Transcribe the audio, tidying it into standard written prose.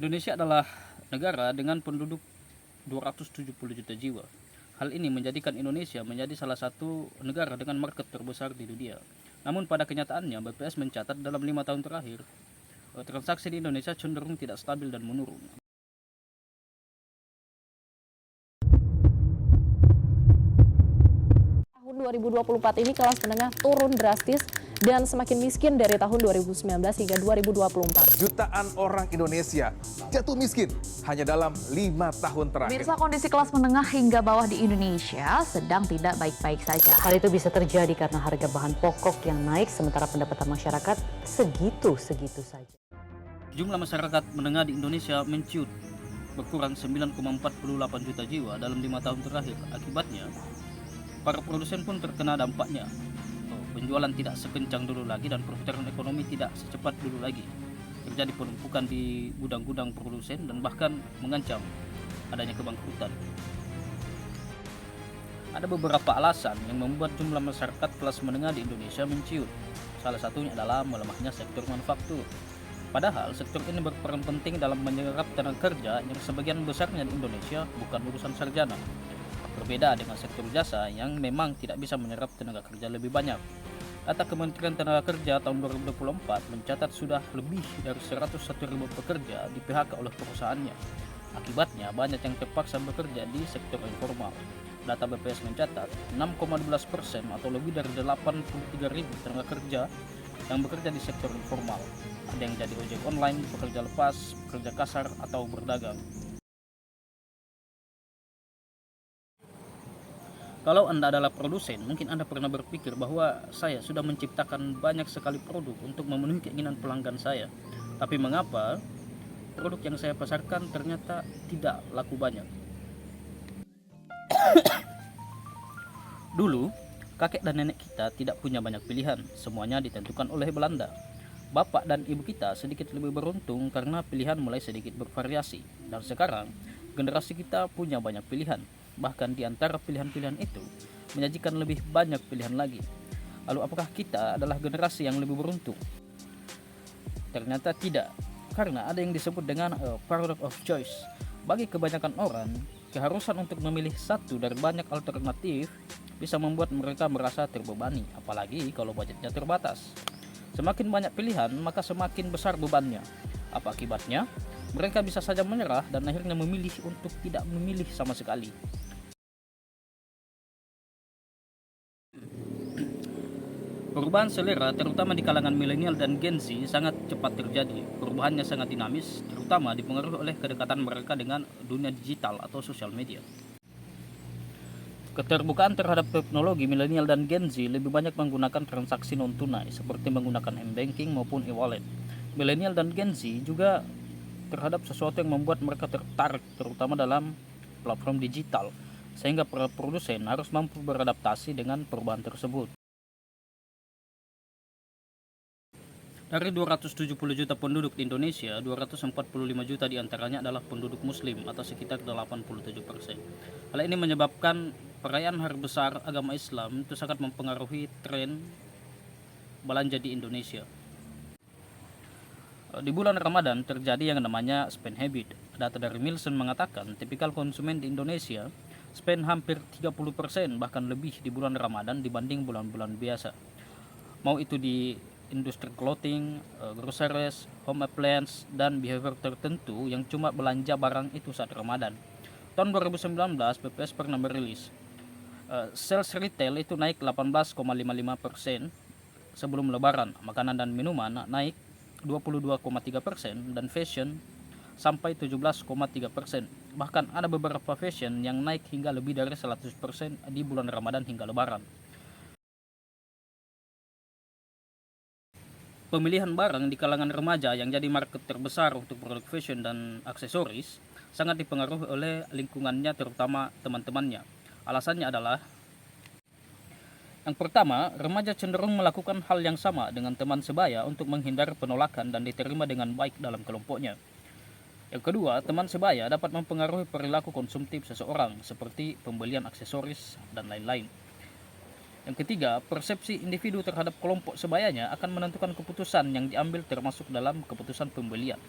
Indonesia adalah negara dengan penduduk 270 juta jiwa. Hal ini menjadikan Indonesia menjadi salah satu negara dengan market terbesar di dunia. Namun pada kenyataannya BPS mencatat dalam 5 tahun terakhir, transaksi di Indonesia cenderung tidak stabil dan menurun. Tahun 2024 ini kelas menengah turun drastis dan semakin miskin dari tahun 2019 hingga 2024. Jutaan orang Indonesia jatuh miskin hanya dalam 5 tahun terakhir. Pemirsa, kondisi kelas menengah hingga bawah di Indonesia sedang tidak baik-baik saja. Hal itu bisa terjadi karena harga bahan pokok yang naik sementara pendapatan masyarakat segitu-segitu saja. Jumlah masyarakat menengah di Indonesia menciut berkurang 9,48 juta jiwa dalam 5 tahun terakhir. Akibatnya, para produsen pun terkena dampaknya. Penjualan tidak sekencang dulu lagi dan perputaran ekonomi tidak secepat dulu lagi. Terjadi penumpukan di gudang-gudang produsen dan bahkan mengancam adanya kebangkrutan. Ada beberapa alasan yang membuat jumlah masyarakat kelas menengah di Indonesia menciut. Salah satunya adalah melemahnya sektor manufaktur. Padahal sektor ini berperan penting dalam menyerap tenaga kerja yang sebagian besarnya di Indonesia bukan lulusan sarjana. Berbeda dengan sektor jasa yang memang tidak bisa menyerap tenaga kerja lebih banyak. Data Kementerian Tenaga Kerja tahun 2024 mencatat sudah lebih dari 101.000 pekerja di PHK oleh perusahaannya. Akibatnya banyak yang terpaksa bekerja di sektor informal. Data BPS mencatat 6,12% atau lebih dari 83.000 tenaga kerja yang bekerja di sektor informal. Ada yang jadi ojek online, pekerja lepas, pekerja kasar, atau berdagang. Kalau Anda adalah produsen, mungkin Anda pernah berpikir bahwa saya sudah menciptakan banyak sekali produk untuk memenuhi keinginan pelanggan saya. Tapi mengapa produk yang saya pasarkan ternyata tidak laku banyak? Dulu, kakek dan nenek kita tidak punya banyak pilihan, semuanya ditentukan oleh Belanda. Bapak dan ibu kita sedikit lebih beruntung karena pilihan mulai sedikit bervariasi. Dan sekarang, generasi kita punya banyak pilihan. Bahkan di antara pilihan-pilihan itu, menyajikan lebih banyak pilihan lagi. Lalu apakah kita adalah generasi yang lebih beruntung? Ternyata tidak, karena ada yang disebut dengan paradox of choice. Bagi kebanyakan orang, keharusan untuk memilih satu dari banyak alternatif bisa membuat mereka merasa terbebani, apalagi kalau budgetnya terbatas. Semakin banyak pilihan, maka semakin besar bebannya. Apa akibatnya? Mereka bisa saja menyerah dan akhirnya memilih untuk tidak memilih sama sekali. Perubahan selera, terutama di kalangan milenial dan Gen Z, sangat cepat terjadi. Perubahannya sangat dinamis, terutama dipengaruhi oleh kedekatan mereka dengan dunia digital atau sosial media. Keterbukaan terhadap teknologi, milenial dan Gen Z lebih banyak menggunakan transaksi non-tunai, seperti menggunakan m-banking maupun e-wallet. Milenial dan Gen Z juga terhadap sesuatu yang membuat mereka tertarik, terutama dalam platform digital, sehingga para produsen harus mampu beradaptasi dengan perubahan tersebut. Dari 270 juta penduduk di Indonesia, 245 juta diantaranya adalah penduduk muslim atau sekitar 87%. Hal ini menyebabkan perayaan hari besar agama Islam itu sangat mempengaruhi tren belanja di Indonesia. Di bulan Ramadan terjadi yang namanya spend habit. Data dari Nielsen mengatakan tipikal konsumen di Indonesia spend hampir 30% bahkan lebih di bulan Ramadan dibanding bulan-bulan biasa. Mau itu di industri clothing, groceries, home appliance, dan behavior tertentu yang cuma belanja barang itu saat Ramadan. Tahun 2019 BPS pernah merilis sales retail itu naik 18,55% sebelum Lebaran, makanan dan minuman naik 22,3% dan fashion sampai 17,3%. Bahkan ada beberapa fashion yang naik hingga lebih dari 100% di bulan Ramadan hingga Lebaran. Pemilihan barang di kalangan remaja yang jadi market terbesar untuk produk fashion dan aksesoris sangat dipengaruhi oleh lingkungannya, terutama teman-temannya. Alasannya adalah yang pertama, remaja cenderung melakukan hal yang sama dengan teman sebaya untuk menghindari penolakan dan diterima dengan baik dalam kelompoknya. Yang kedua, teman sebaya dapat mempengaruhi perilaku konsumtif seseorang seperti pembelian aksesoris dan lain-lain. Yang ketiga, persepsi individu terhadap kelompok sebayanya akan menentukan keputusan yang diambil termasuk dalam keputusan pembelian.